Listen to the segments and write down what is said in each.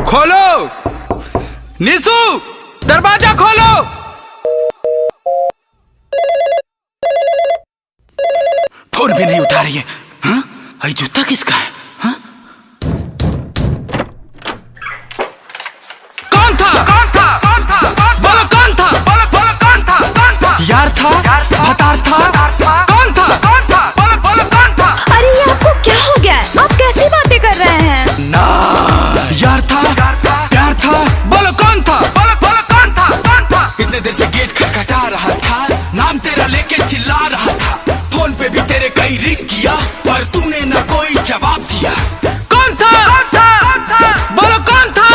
खोलो निशु, दरवाजा खोलो। फोन भी नहीं उठा रही है। हाँ, ये जूता किसका है? हाँ? कौन था? बोलो कौन था? यार था? भतार था? कौन था? अरे ये आपको क्या हो गया है? आप कैसी बातें कर रहे हैं? ना यार था, प्यार था, बोलो कौन था? इतने देर से गेट खटखटा रहा था, नाम तेरा लेके चिल्ला रहा था, फोन पे भी तेरे कई रिंग किया पर तूने न कोई जवाब दिया। कौन था? बोलो कौन था?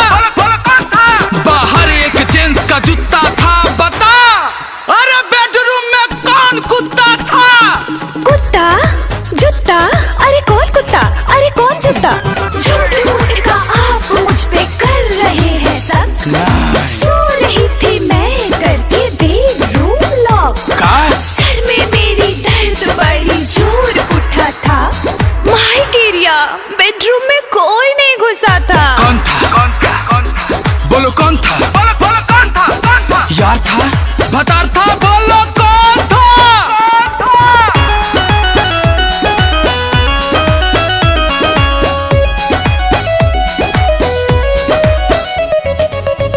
बाहर एक जेंट्स का जूता था, बता। अरे बेडरूम में कौन कुत्ता था? कुत्ता? जूता? अरे कौन कुत्ता? अरे कौन जूता? झूठ मूठ का आप मुझ पे कर रहे हैं शक। सो रही थी मैं करके बेडरूम लॉक। सर में मेरी दर्द बड़ी जोर उठा था। माय गिरिया, बेडरूम में कोई नहीं घुसा था। कौन था? बोलो कौन था? यार था? भतार था? बोलो कौन था?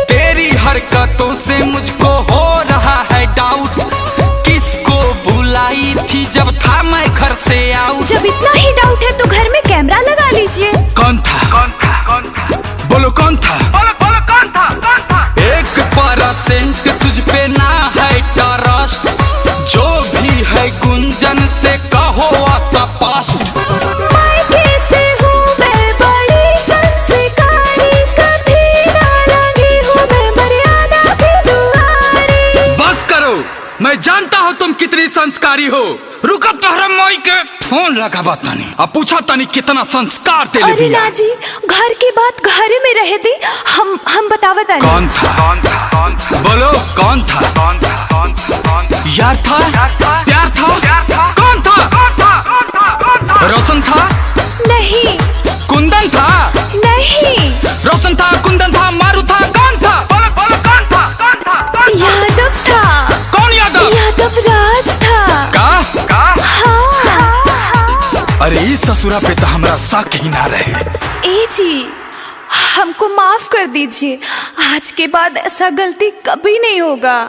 तेरी हरकतों से मुझको हो रहा है डाउट, किसको बुलाई थी जब था मैं घर से आउट। जब इतना ही डाउट है तो घर में कैमरा लगा लीजिए। कौन था? बोलो कौन था? एक परसेंट तुझ पे ना है ट्रस्ट, जो भी है गुंजन से कहो स्पष्ट। मायके से हूँ मैं बड़ी संस्कारी, कभी ना लगी हूँ मैं मर्यादा की दुआरी। बस करो, मैं जानता हूँ तुम कितनी संस्कारी हो। रुको तोहरा माई के फोन लगा बतानी, अब पूछा तनी कितना संस्कार तेरे अरे बिया। ना जी, घर की बात घर में रह दी, हम बतावत आनी। कौन था? बोलो कौन था? यार था? प्यार था? कौन था? रोशन था? नहीं। कुंदन था? नहीं। रोशन था, कुंदन था, मारू था, कौन था? यादव था। कौन यादव? यादव राज था। का? हाँ। अरे इस ससुरा पे तो हमारा शक ही ना रहे। ए जी, हमको माफ कर दीजिए, आज के बाद ऐसा गलती कभी नहीं होगा।